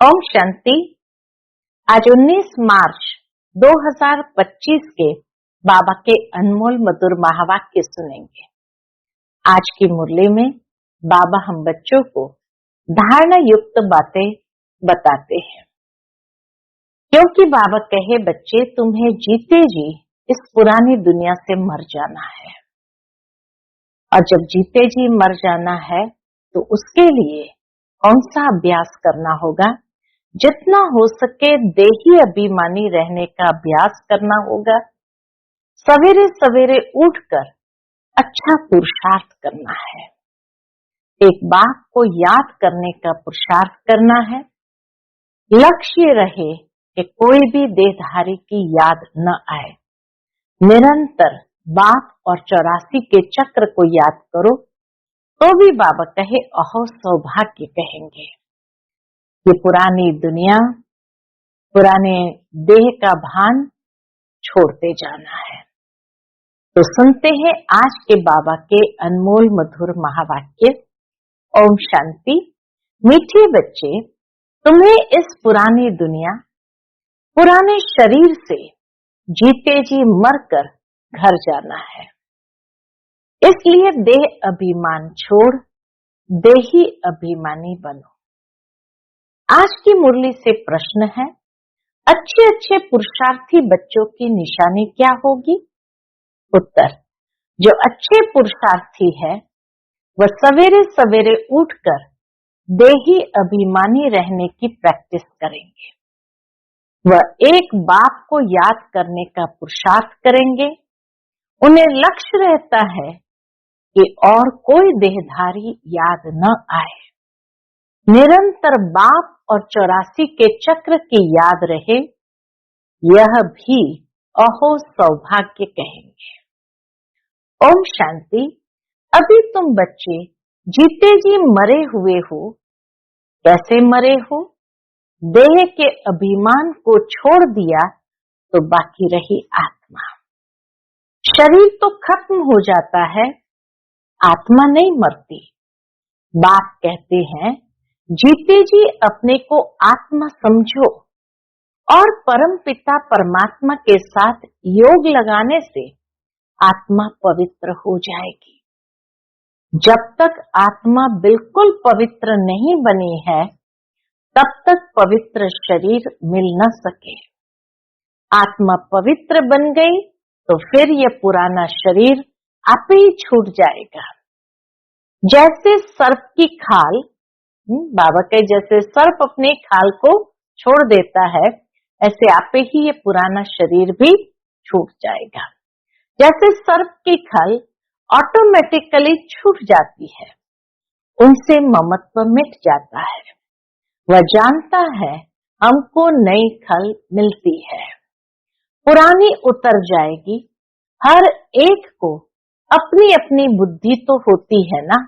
ओम शांति। आज 19 मार्च 2025 के बाबा के अनमोल मधुर महावाक्य सुनेंगे। आज की मुरली में बाबा हम बच्चों को धारणा युक्त बातें बताते हैं, क्योंकि बाबा कहे बच्चे तुम्हें जीते जी इस पुरानी दुनिया से मर जाना है, और जब जीते जी मर जाना है तो उसके लिए कौन सा अभ्यास करना होगा। जितना हो सके देही अभिमानी रहने का अभ्यास करना होगा। सवेरे सवेरे उठकर अच्छा पुरुषार्थ करना है। एक बात को याद करने का पुरुषार्थ करना है। लक्ष्य रहे कि कोई भी देहधारी की याद न आए। निरंतर बाप और 84 के चक्र को याद करो तो भी बाबा कहे अहो सौभाग्य कहेंगे। ये पुरानी दुनिया, पुराने देह का भान छोड़ते जाना है। तो सुनते हैं आज के बाबा के अनमोल मधुर महावाक्य। ओम शांति। मीठे बच्चे, तुम्हें इस पुरानी दुनिया, पुराने शरीर से जीते जी मरकर घर जाना है। इसलिए देह अभिमान छोड़ देही अभिमानी बनो। आज की मुरली से प्रश्न है, अच्छे अच्छे पुरुषार्थी बच्चों की निशानी क्या होगी। उत्तर, जो अच्छे पुरुषार्थी है वह सवेरे सवेरे उठकर देही अभिमानी रहने की प्रैक्टिस करेंगे। वह एक बाप को याद करने का पुरुषार्थ करेंगे। उन्हें लक्ष्य रहता है कि और कोई देहधारी याद न आए। निरंतर बाप और 84 के चक्र की याद रहे, यह भी अहो सौभाग्य कहेंगे। ओम शांति। अभी तुम बच्चे जीते जी मरे हुए हो। कैसे मरे हो? देह के अभिमान को छोड़ दिया तो बाकी रही आत्मा। शरीर तो खत्म हो जाता है, आत्मा नहीं मरती। बाप कहते हैं, जीते जी अपने को आत्मा समझो और परम पिता परमात्मा के साथ योग लगाने से आत्मा पवित्र हो जाएगी। जब तक आत्मा बिल्कुल पवित्र नहीं बनी है, तब तक पवित्र शरीर मिल न सके। आत्मा पवित्र बन गई तो फिर यह पुराना शरीर आप ही छूट जाएगा। जैसे सर्प की खाल, बाबा के जैसे सर्प अपने खाल को छोड़ देता है, ऐसे आप ही ये पुराना शरीर भी छूट जाएगा। जैसे सर्प की खाल ऑटोमेटिकली छूट जाती है, उनसे ममत्व मिट जाता है। वह जानता है हमको नई खल मिलती है, पुरानी उतर जाएगी। हर एक को अपनी अपनी बुद्धि तो होती है ना।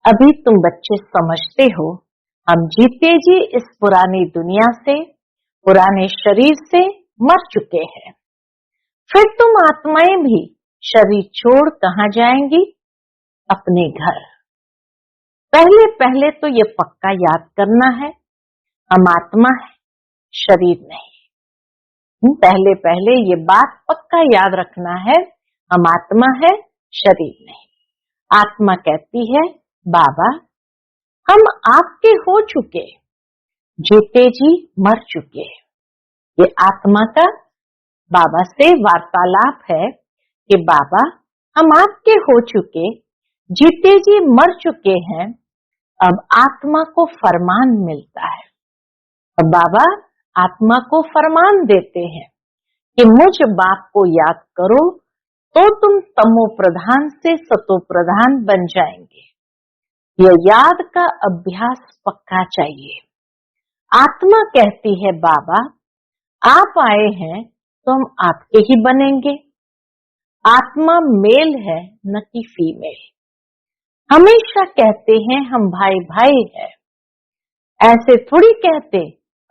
अभी तुम बच्चे समझते हो, हम जीते जी इस पुरानी दुनिया से, पुराने शरीर से मर चुके हैं। फिर तुम आत्माएं भी शरीर छोड़ कहाँ जाएंगी? अपने घर। पहले पहले तो ये पक्का याद करना है, हम आत्मा है, शरीर नहीं। पहले पहले ये बात पक्का याद रखना है, हम आत्मा है, शरीर नहीं। आत्मा कहती है, बाबा हम आपके हो चुके, जीते जी मर चुके। ये आत्मा का बाबा से वार्तालाप है कि बाबा हम आपके हो चुके, जीते जी मर चुके हैं। अब आत्मा को फरमान मिलता है। अब बाबा आत्मा को फरमान देते हैं कि मुझ बाप को याद करो तो तुम तमो प्रधान से सतो प्रधान बन जाएंगे। यह याद का अभ्यास पक्का चाहिए। आत्मा कहती है, बाबा आप आए हैं तो हम आपके ही बनेंगे। आत्मा मेल है न कि फीमेल। हमेशा कहते हैं हम भाई भाई हैं, ऐसे थोड़ी कहते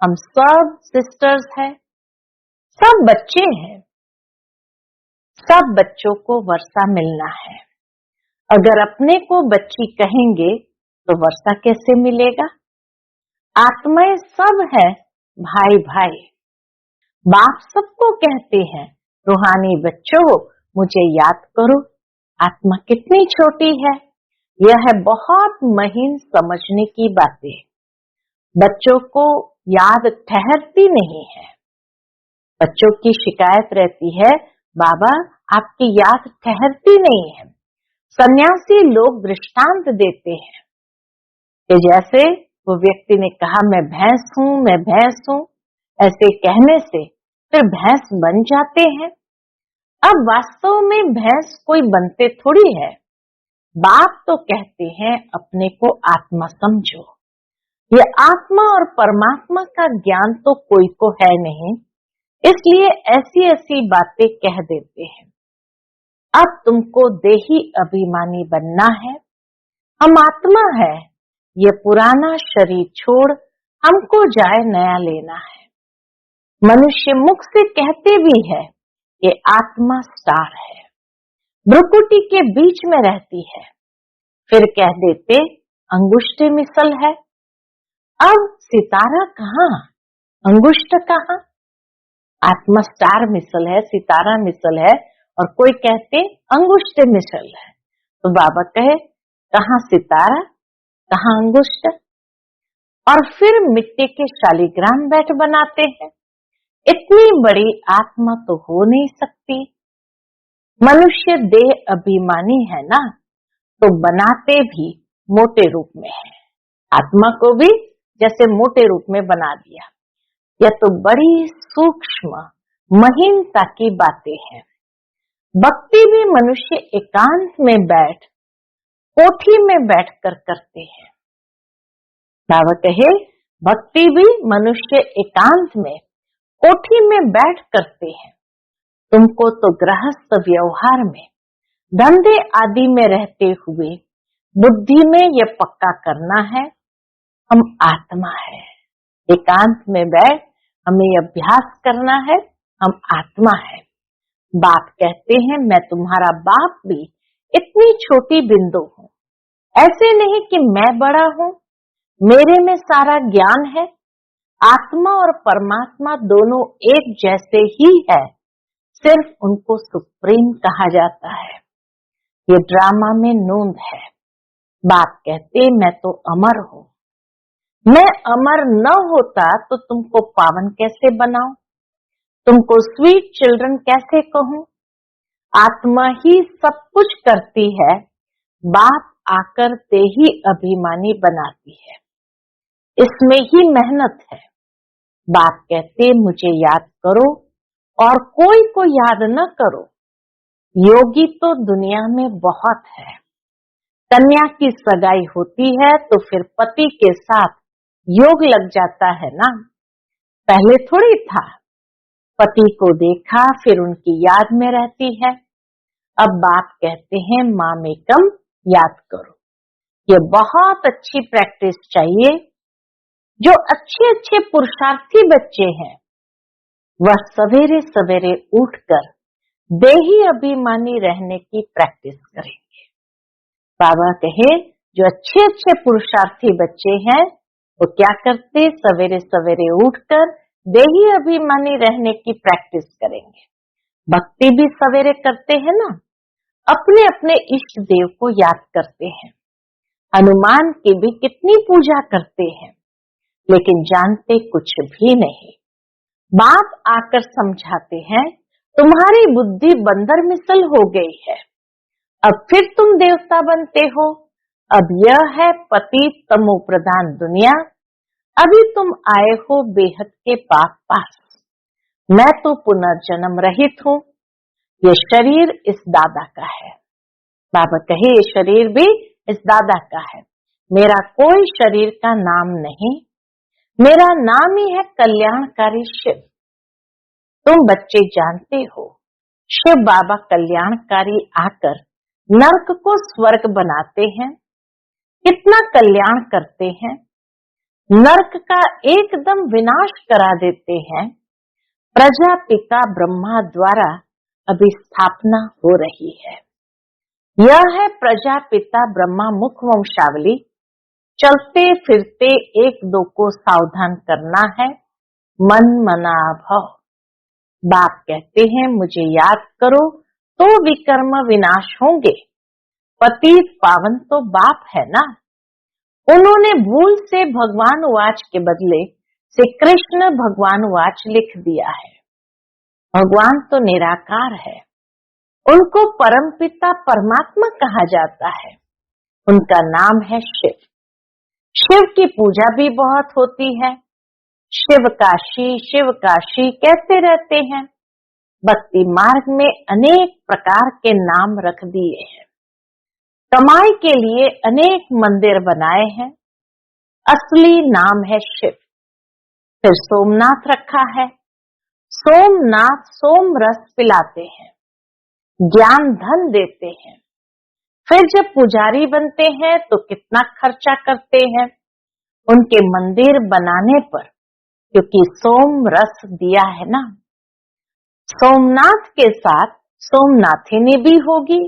हम सब सिस्टर्स हैं, सब बच्चे हैं। सब बच्चों को वर्षा मिलना है। अगर अपने को बच्ची कहेंगे तो वर्षा कैसे मिलेगा? आत्माएं सब है भाई भाई। बाप सबको कहते हैं, रूहानी बच्चों मुझे याद करो। आत्मा कितनी छोटी है, यह है बहुत महीन समझने की बातें। बच्चों को याद ठहरती नहीं है। बच्चों की शिकायत रहती है, बाबा आपकी याद ठहरती नहीं है। सन्यासी लोग दृष्टांत देते हैं कि जैसे वो व्यक्ति ने कहा मैं भैंस हूं, मैं भैंस हूं, ऐसे कहने से फिर भैंस बन जाते हैं। अब वास्तव में भैंस कोई बनते थोड़ी है। बाप तो कहते हैं अपने को आत्मा समझो। ये आत्मा और परमात्मा का ज्ञान तो कोई को है नहीं, इसलिए ऐसी ऐसी बातें कह देते हैं। अब तुमको देही अभिमानी बनना है। हम आत्मा है, ये पुराना शरीर छोड़ हमको जाए नया लेना है। मनुष्य मुख से कहते भी है ये आत्मा स्टार है, भ्रुकुटी के बीच में रहती है, फिर कह देते अंगुष्ठ मिसल है। अब सितारा कहाँ, अंगुष्ठ कहाँ? आत्मा स्टार मिसल है, सितारा मिसल है, और कोई कहते अंगुष्ठ मिसल है। तो बाबा कहे कहाँ सितारा, कहाँ अंगुष्ठ? और फिर मिट्टी के शालिग्राम बैठ बनाते हैं। इतनी बड़ी आत्मा तो हो नहीं सकती। मनुष्य देह अभिमानी है ना, तो बनाते भी मोटे रूप में है। आत्मा को भी जैसे मोटे रूप में बना दिया। यह तो बड़ी सूक्ष्म महीनता की बातें हैं। भक्ति भी मनुष्य एकांत में बैठ, कोठी में बैठकर करते हैं। बाबा कहे भक्ति भी मनुष्य एकांत में, कोठी में बैठ करते हैं। तुमको तो गृहस्थ व्यवहार में, धंधे आदि में रहते हुए बुद्धि में यह पक्का करना है हम आत्मा है। एकांत में बैठ हमें अभ्यास करना है हम आत्मा है। बाप कहते हैं मैं तुम्हारा बाप भी इतनी छोटी बिंदु हूँ। ऐसे नहीं कि मैं बड़ा हूँ, मेरे में सारा ज्ञान है। आत्मा और परमात्मा दोनों एक जैसे ही है, सिर्फ उनको सुप्रीम कहा जाता है। ये ड्रामा में नूंद है। बाप कहते मैं तो अमर हूँ। मैं अमर न होता तो तुमको पावन कैसे बनाऊं, तुमको स्वीट चिल्ड्रन कैसे कहूं? आत्मा ही सब कुछ करती है, बाप आकर देही अभिमानी बनाती है। इसमें ही मेहनत है। बाप कहते मुझे याद करो और कोई को याद न करो। योगी तो दुनिया में बहुत है। कन्या की सगाई होती है तो फिर पति के साथ योग लग जाता है ना। पहले थोड़ी था, पति को देखा फिर उनकी याद में रहती है। अब बाप कहते हैं मामेकम याद करो। ये बहुत अच्छी प्रैक्टिस चाहिए। जो अच्छे अच्छे पुरुषार्थी बच्चे हैं वह सवेरे सवेरे उठकर देही अभिमानी रहने की प्रैक्टिस करेंगे। बाबा कहे जो अच्छे अच्छे पुरुषार्थी बच्चे हैं वो क्या करते, सवेरे सवेरे उठकर देही अभिमानी रहने की प्रैक्टिस करेंगे। भक्ति भी सवेरे करते हैं ना, अपने अपने इष्ट देव को याद करते हैं। हनुमान की भी कितनी पूजा करते हैं, लेकिन जानते कुछ भी नहीं। बाप आकर समझाते हैं तुम्हारी बुद्धि बंदर मिसल हो गई है, अब फिर तुम देवता बनते हो। अब यह है पति तमो प्रधान दुनिया, अभी तुम आए हो बेहद के पास। मैं तो पुनर्जन्म रहित हूँ। ये शरीर इस दादा का है। बाबा कहे ये शरीर भी इस दादा का है। मेरा कोई शरीर का नाम नहीं, मेरा नाम ही है कल्याणकारी शिव। तुम बच्चे जानते हो शिव बाबा कल्याणकारी आकर नरक को स्वर्ग बनाते हैं, कितना कल्याण करते हैं। नरक का एकदम विनाश करा देते हैं। प्रजापिता ब्रह्मा द्वारा अभी स्थापना हो रही है। यह है प्रजापिता ब्रह्मा मुख वंशावली चलते फिरते एक दो को सावधान करना है, मन मना भव। बाप कहते हैं मुझे याद करो तो विकर्म विनाश होंगे। पतित पावन तो बाप है ना। उन्होंने भूल से भगवान वाच के बदले से कृष्ण भगवान वाच लिख दिया है। भगवान तो निराकार है, उनको परमपिता परमात्मा कहा जाता है। उनका नाम है शिव। शिव की पूजा भी बहुत होती है। शिव काशी कहते रहते हैं। भक्ति मार्ग में अनेक प्रकार के नाम रख दिए हैं। कमाई के लिए अनेक मंदिर बनाए हैं। असली नाम है शिव। फिर सोमनाथ रखा है। सोमनाथ सोम रस पिलाते हैं, ज्ञान धन देते हैं। फिर जब पुजारी बनते हैं तो कितना खर्चा करते हैं उनके मंदिर बनाने पर, क्योंकि सोम रस दिया है ना। सोमनाथ के साथ सोमनाथिनी भी होगी।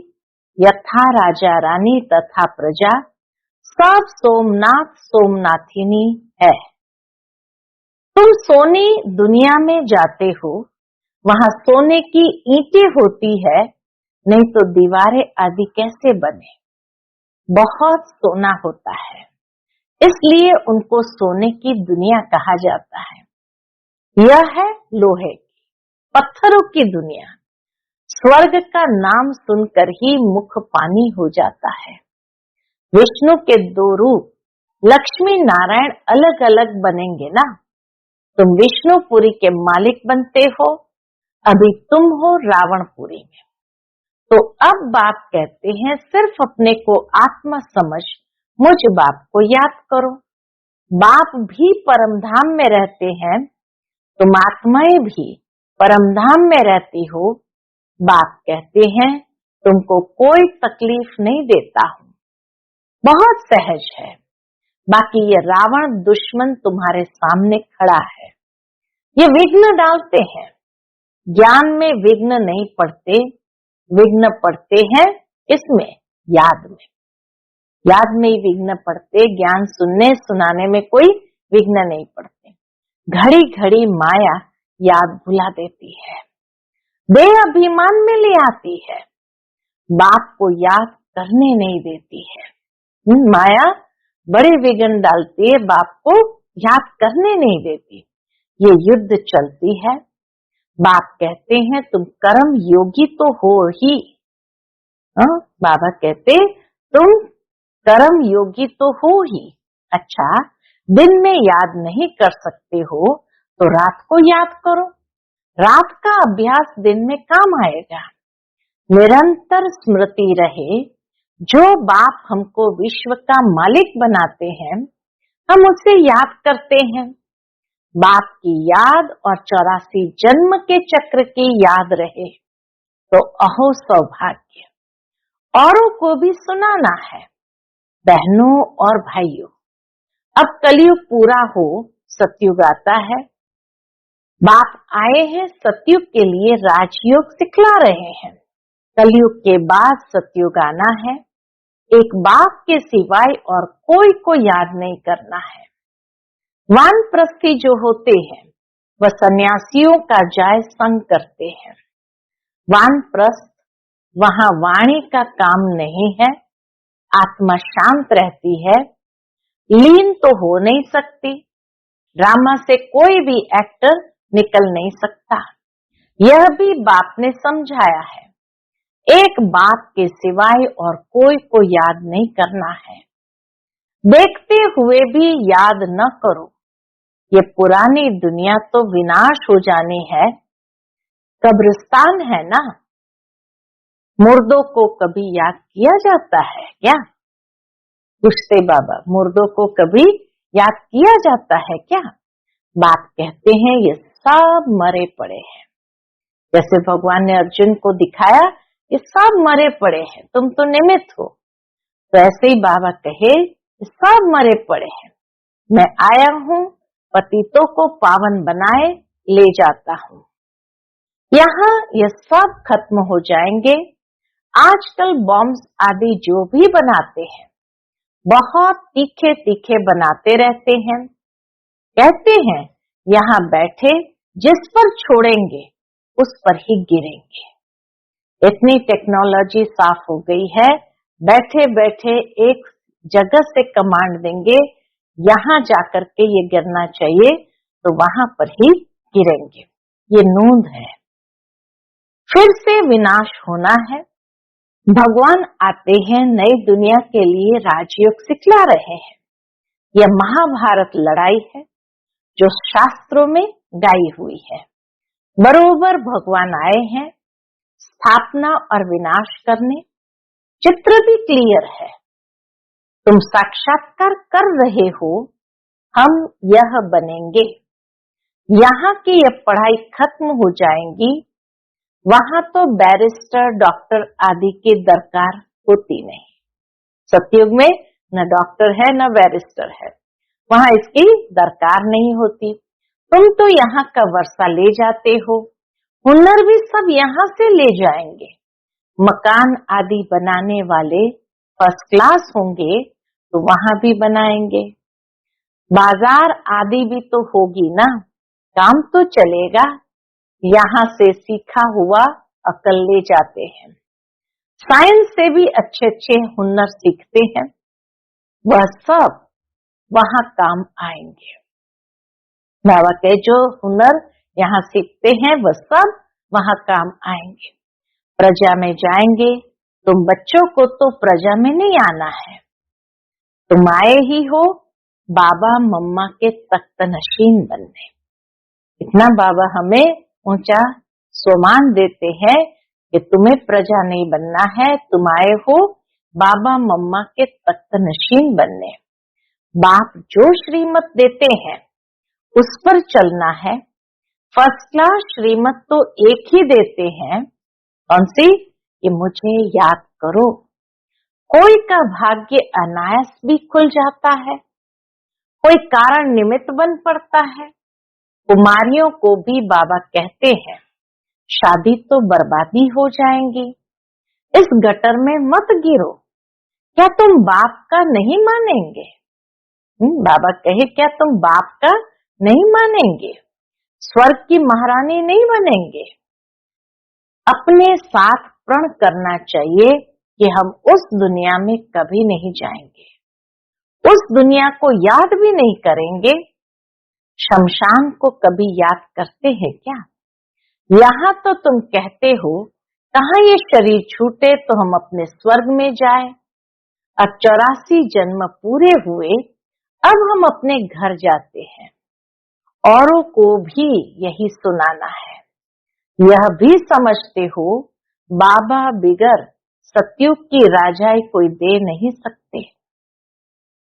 यथा राजा रानी तथा प्रजा सब सोमनाथ सोमनाथिनी है। तुम सोनी दुनिया में जाते हो, वहां सोने की ईंटें होती है, नहीं तो दीवारें आदि कैसे बने। बहुत सोना होता है, इसलिए उनको सोने की दुनिया कहा जाता है। यह है लोहे की पत्थरों की दुनिया। स्वर्ग का नाम सुनकर ही मुख पानी हो जाता है। विष्णु के दो रूप लक्ष्मी नारायण अलग अलग बनेंगे ना। तुम विष्णुपुरी के मालिक बनते हो, अभी तुम हो रावणपुरी में। तो अब बाप कहते हैं सिर्फ अपने को आत्मा समझ मुझ बाप को याद करो। बाप भी परमधाम में रहते हैं, तुम आत्माएं भी परमधाम में रहती हो। बाप कहते हैं तुमको कोई तकलीफ नहीं देता हूं, बहुत सहज है। बाकी ये रावण दुश्मन तुम्हारे सामने खड़ा है, ये विघ्न डालते हैं। ज्ञान में विघ्न नहीं पड़ते, विघ्न पड़ते हैं इसमें याद में। याद में ही विघ्न पड़ते, ज्ञान सुनने सुनाने में कोई विघ्न नहीं पड़ते। घड़ी घड़ी माया याद भुला देती है, देह अभिमान में ले आती है, बाप को याद करने नहीं देती है। माया बड़े विघ्न डालती है, बाप को याद करने नहीं देती। ये युद्ध चलती है। बाप कहते हैं तुम कर्म योगी तो हो ही। बाबा कहते तुम कर्म योगी तो हो ही। अच्छा, दिन में याद नहीं कर सकते हो तो रात को याद करो। रात का अभ्यास दिन में काम आएगा। निरंतर स्मृति रहे। जो बाप हमको विश्व का मालिक बनाते हैं, हम उसे याद करते हैं। बाप की याद और 84 जन्म के चक्र की याद रहे तो अहो सौभाग्य। औरों को भी सुनाना है। बहनों और भाइयों, अब कलयुग पूरा हो, सतयुग आता है। बाप आए हैं सतयुग के लिए, राजयोग सिखला रहे हैं। कलयुग के बाद सतयुग आना है। एक बाप के सिवाय और कोई को याद नहीं करना है। वानप्रस्थी जो होते हैं वह सन्यासियों का जाय संग करते हैं। वानप्रस्थ वहां वाणी का काम नहीं है, आत्मा शांत रहती है, लीन तो हो नहीं सकती। ड्रामा से कोई भी एक्टर निकल नहीं सकता। यह भी बाप ने समझाया है। एक बाप के सिवाय और कोई को याद नहीं करना है। देखते हुए भी याद न करो। ये पुरानी दुनिया तो विनाश हो जानी है, कब्रिस्तान है ना। मुर्दों को कभी याद किया जाता है क्या? पूछते बाबा, मुर्दों को कभी याद किया जाता है क्या? बाप कहते हैं ये सब मरे पड़े हैं। जैसे भगवान ने अर्जुन को दिखाया ये सब मरे पड़े हैं, तुम तो निमित्त हो। तो ऐसे ही बाबा कहे ये सब मरे पड़े हैं, मैं आया हूँ पतितों को पावन बनाए ले जाता हूँ। यहाँ ये सब खत्म हो जाएंगे। आजकल बॉम्ब्स आदि जो भी बनाते हैं बहुत तीखे तीखे बनाते रहते हैं। कहते हैं यहाँ बैठे जिस पर छोड़ेंगे उस पर ही गिरेंगे। इतनी टेक्नोलॉजी साफ हो गई है, बैठे बैठे एक जगह से कमांड देंगे, यहाँ जाकर के ये गिरना चाहिए तो वहां पर ही गिरेंगे। ये नूंद है। फिर से विनाश होना है। भगवान आते हैं, नई दुनिया के लिए राजयोग सिखला रहे हैं। यह महाभारत लड़ाई है जो शास्त्रों में गाई हुई है। बरोबर भगवान आए हैं स्थापना और विनाश करने। चित्र भी क्लियर है। तुम साक्षात्कार कर रहे हो, हम यह बनेंगे। यहाँ की यह पढ़ाई खत्म हो जाएंगी, वहां तो बैरिस्टर डॉक्टर आदि की दरकार होती नहीं। सतयुग में न डॉक्टर है न बैरिस्टर है, वहां इसकी दरकार नहीं होती। तुम तो यहाँ का वर्षा ले जाते हो, हुनर भी सब यहाँ से ले जाएंगे। मकान आदि बनाने वाले फर्स्ट क्लास होंगे तो वहां भी बनाएंगे। बाजार आदि भी तो होगी ना, काम तो चलेगा। यहाँ से सीखा हुआ अकल ले जाते हैं। साइंस से भी अच्छे अच्छे हुनर सीखते हैं, वह सब वहां काम आएंगे। बाबा के जो हुनर यहाँ सीखते हैं वह सब वहां काम आएंगे। प्रजा में जाएंगे। तुम बच्चों को तो प्रजा में नहीं आना है, तुम आए ही हो बाबा मम्मा के तख्त नशीन बनने। इतना बाबा हमें ऊंचा सम्मान देते हैं कि तुम्हें प्रजा नहीं बनना है, तुम आए हो बाबा मम्मा के तख्त नशीन बनने। बाप जो श्रीमत देते हैं उस पर चलना है। फर्स्ट क्लास श्रीमत तो एक ही देते हैं, कौन सी? कि मुझे याद करो। कोई का भाग्य अनायास भी खुल जाता है, कोई कारण निमित्त बन पड़ता है। कुमारियों को भी बाबा कहते हैं शादी तो बर्बादी हो जाएंगी, इस गटर में मत गिरो। क्या तुम बाप का नहीं मानेंगे? बाबा कहे क्या तुम बाप का नहीं मानेंगे? स्वर्ग की महारानी नहीं बनेंगे? अपने साथ प्रण करना चाहिए कि हम उस दुनिया में कभी नहीं जाएंगे, उस दुनिया को याद भी नहीं करेंगे। शमशान को कभी याद करते हैं क्या? यहाँ तो तुम कहते हो कहाँ ये शरीर छूटे तो हम अपने स्वर्ग में जाए। अब 84 जन्म पूरे हुए, अब हम अपने घर जाते हैं। औरों को भी यही सुनाना है। यह भी समझते हो बाबा बिगर सतयुग की राजाई कोई दे नहीं सकते।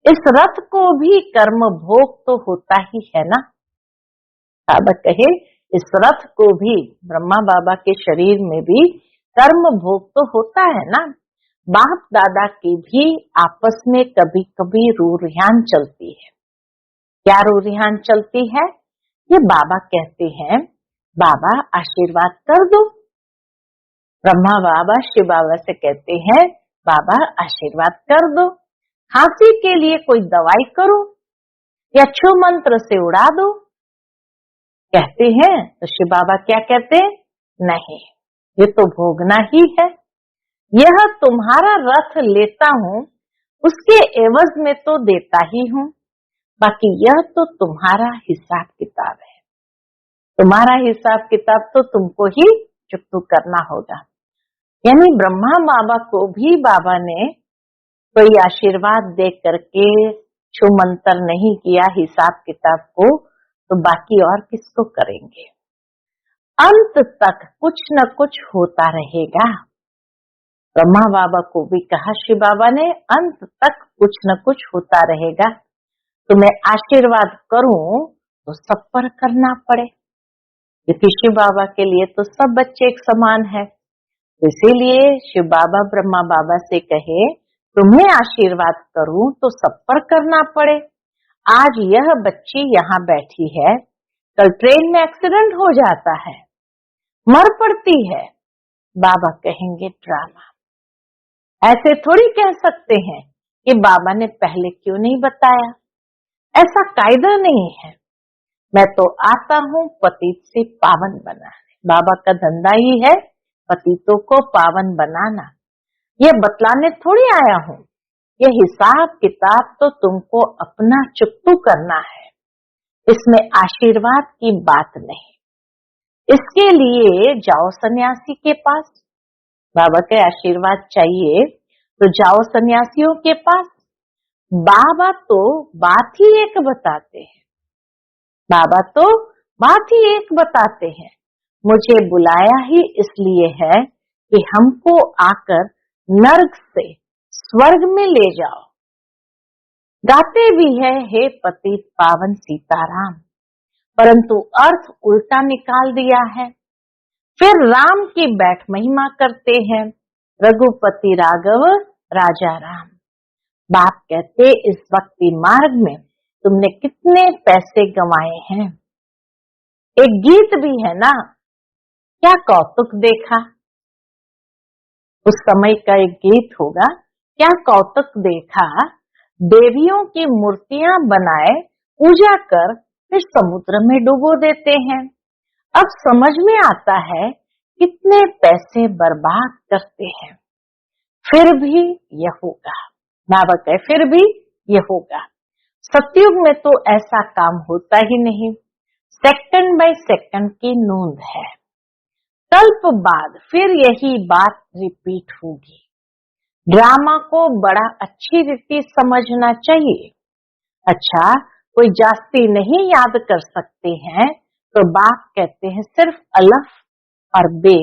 इस रथ को भी कर्म भोग तो होता ही है ना। बाबा कहे इस रथ को भी, ब्रह्मा बाबा के शरीर में भी कर्म भोग तो होता है ना। बाप दादा की भी आपस में कभी कभी रूरियान चलती है। क्या रूरियान चलती है? ये बाबा कहते हैं बाबा आशीर्वाद कर दो। ब्रह्मा बाबा शिव बाबा से कहते हैं बाबा आशीर्वाद कर दो, खांसी के लिए कोई दवाई करो या छू मंत्र से उड़ा दो। कहते हैं तो शिव बाबा क्या कहते हैं? नहीं, ये तो भोगना ही है। यह तुम्हारा रथ लेता हूँ, उसके एवज में तो देता ही हूँ, बाकी यह तो तुम्हारा हिसाब किताब है। तुम्हारा हिसाब किताब तो तुमको ही चुकता करना होगा। यानी ब्रह्मा बाबा को भी बाबा ने कोई आशीर्वाद दे करके छू मंत्र नहीं किया हिसाब किताब को, तो बाकी और किसको करेंगे। अंत तक कुछ न कुछ होता रहेगा। ब्रह्मा बाबा को भी कहा शिव बाबा ने अंत तक कुछ न कुछ होता रहेगा। तो मैं आशीर्वाद करूं तो सब पर करना पड़े, क्योंकि शिव बाबा के लिए तो सब बच्चे एक समान है। तो इसीलिए शिव बाबा ब्रह्मा बाबा से कहे तुम्हें आशीर्वाद करूं तो सब पर करना पड़े। आज यह बच्ची यहाँ बैठी है, कल ट्रेन में एक्सीडेंट हो जाता है, मर पड़ती है, बाबा कहेंगे ड्रामा। ऐसे थोड़ी कह सकते हैं कि बाबा ने पहले क्यों नहीं बताया। ऐसा कायदा नहीं है। मैं तो आता हूँ पतित से पावन बनाने। बाबा का धंधा ही है पतितों को पावन बनाना। ये बतलाने थोड़ी आया हूँ। ये हिसाब किताब तो तुमको अपना चुकतू करना है, इसमें आशीर्वाद की बात नहीं। इसके लिए जाओ सन्यासी के पास। बाबा के आशीर्वाद चाहिए तो जाओ सन्यासियों के पास। बाबा तो बात ही एक बताते हैं। बाबा तो बात ही एक बताते हैं। मुझे बुलाया ही इसलिए है कि हमको आकर नर्क से स्वर्ग में ले जाओ। गाते भी है हे पतित पावन सीताराम, परंतु अर्थ उल्टा निकाल दिया है। फिर राम की बैठ महिमा करते हैं, रघुपति राघव राजा राम। बाप कहते इस भक्ति मार्ग में तुमने कितने पैसे गंवाए हैं। एक गीत भी है ना, क्या कौतुक देखा। उस समय का एक गीत होगा, क्या कौतुक देखा, देवियों की मूर्तियां बनाए पूजा कर फिर समुद्र में डुबो देते हैं। अब समझ में आता है कितने पैसे बर्बाद करते हैं। फिर भी यह होगा। बाबा कहे फिर भी यह होगा। सतयुग में तो ऐसा काम होता ही नहीं। सेकंड बाय सेकंड की नोंद है। कल्प बाद फिर यही बात रिपीट होगी। ड्रामा को बड़ा अच्छी रीति समझना चाहिए। अच्छा, कोई जास्ती नहीं याद कर सकते हैं तो बाप कहते हैं सिर्फ अलफ और बे,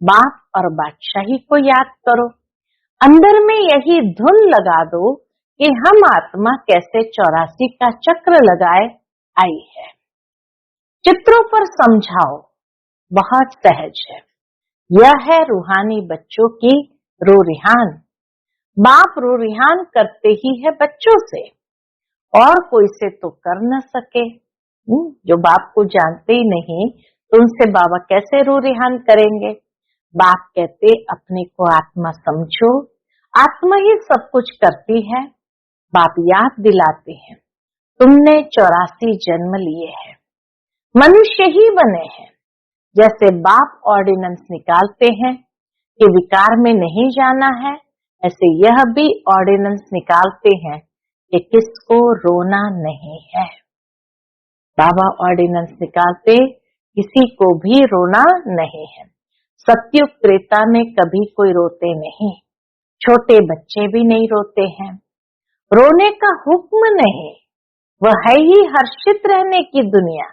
बाप और बादशाही को याद करो। अंदर में यही धुन लगा दो कि हम आत्मा कैसे 84 का चक्र लगाए आई है। चित्रों पर समझाओ, बहुत सहज है। यह है रूहानी बच्चों की रूरिहान। बाप रूरिहान करते ही है बच्चों से, और कोई से तो कर न सके। जो बाप को जानते ही नहीं तो उनसे बाबा कैसे रूरिहान करेंगे। बाप कहते अपने को आत्मा समझो, आत्मा ही सब कुछ करती है। बाप याद दिलाते हैं तुमने 84 जन्म लिए हैं, मनुष्य ही बने हैं। जैसे बाप ऑर्डिनेंस निकालते हैं कि विकार में नहीं जाना है, ऐसे यह भी ऑर्डिनेंस निकालते हैं कि किसको रोना नहीं है। बाबा ऑर्डिनेंस निकालते किसी को भी रोना नहीं है। सत्युग त्रेता में कभी कोई रोते नहीं, छोटे बच्चे भी नहीं रोते हैं। रोने का हुक्म नहीं, वह है ही हर्षित रहने की दुनिया।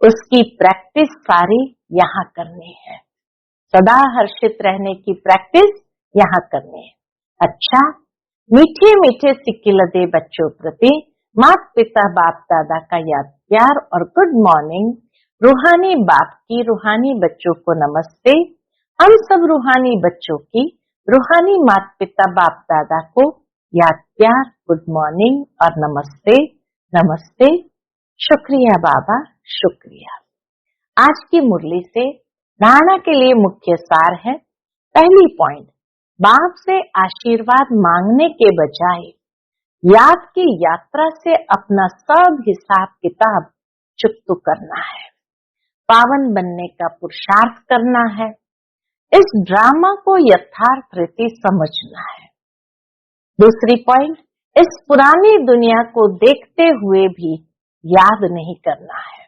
उसकी प्रैक्टिस सारी यहाँ करनी है। सदा हर्षित रहने की प्रैक्टिस यहाँ करनी है। अच्छा, मीठे मीठे सिक्किलदे बच्चों प्रति माता पिता बाप दादा का याद प्यार और गुड मॉर्निंग। रूहानी बाप की रूहानी बच्चों को नमस्ते। हम सब रूहानी बच्चों की रूहानी माता पिता बाप दादा को याद प्यार गुड मॉर्निंग और नमस्ते नमस्ते। शुक्रिया बाबा, शुक्रिया। आज की मुरली से धारणा के लिए मुख्य सार है। पहली पॉइंट, बाप से आशीर्वाद मांगने के बजाय याद की यात्रा से अपना सब हिसाब किताब चुकतू करना है, पावन बनने का पुरुषार्थ करना है। इस ड्रामा को यथार्थ रीति समझना है। दूसरी पॉइंट, इस पुरानी दुनिया को देखते हुए भी याद नहीं करना है।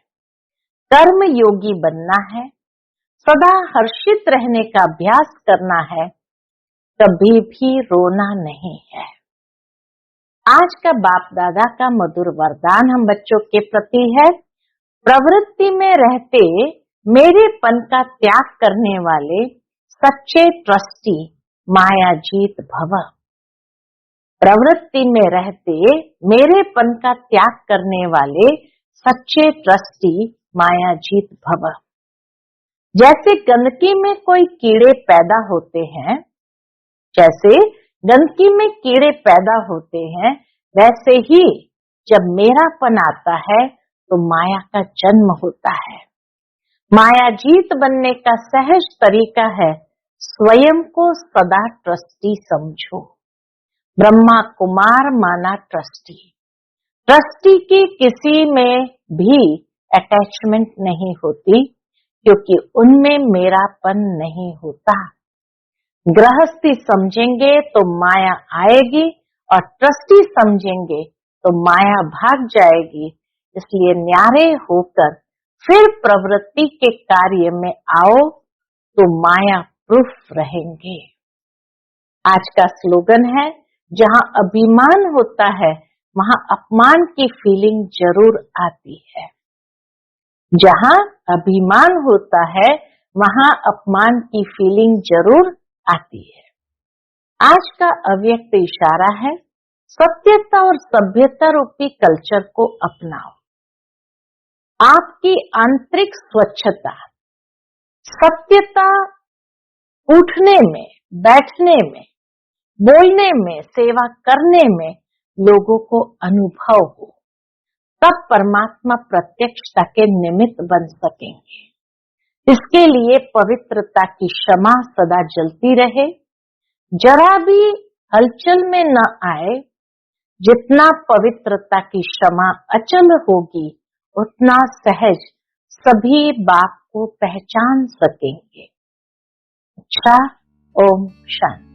कर्म योगी बनना है, सदा हर्षित रहने का अभ्यास करना है, कभी भी रोना नहीं है। आज का बाप दादा का मधुर वरदान हम बच्चों के प्रति है, प्रवृत्ति में रहते मेरेपन का त्याग करने वाले सच्चे ट्रस्टी मायाजीत भव। प्रवृत्ति में रहते मेरेपन का त्याग करने वाले सच्चे ट्रस्टी मायाजीत भव। जैसे गंदगी में कोई कीड़े पैदा होते हैं, जैसे गंदगी में कीड़े पैदा होते हैं, वैसे ही जब मेरापन आता है तो माया का जन्म होता है। मायाजीत बनने का सहज तरीका है, स्वयं को सदा ट्रस्टी समझो। ब्रह्मा कुमार माना ट्रस्टी। ट्रस्टी की किसी में भी अटैचमेंट नहीं होती, क्योंकि उनमें मेरापन नहीं होता। गृहस्थी समझेंगे तो माया आएगी और ट्रस्टी समझेंगे तो माया भाग जाएगी। इसलिए न्यारे होकर फिर प्रवृत्ति के कार्य में आओ तो माया प्रूफ रहेंगे। आज का स्लोगन है, जहां अभिमान होता है वहां अपमान की फीलिंग जरूर आती है। जहां अभिमान होता है वहां अपमान की फीलिंग जरूर आती है। आज का अव्यक्त इशारा है, सत्यता और सभ्यता रूपी कल्चर को अपनाओ। आपकी आंतरिक स्वच्छता, सत्यता उठने में, बैठने में, बोलने में, सेवा करने में लोगों को अनुभव हो, तब परमात्मा प्रत्यक्षता के निमित्त बन सकेंगे। इसके लिए पवित्रता की क्षमा सदा जलती रहे, जरा भी हलचल में न आए। जितना पवित्रता की क्षमा अचल होगी उतना सहज सभी बाप को पहचान सकेंगे। अच्छा, ओम शांति।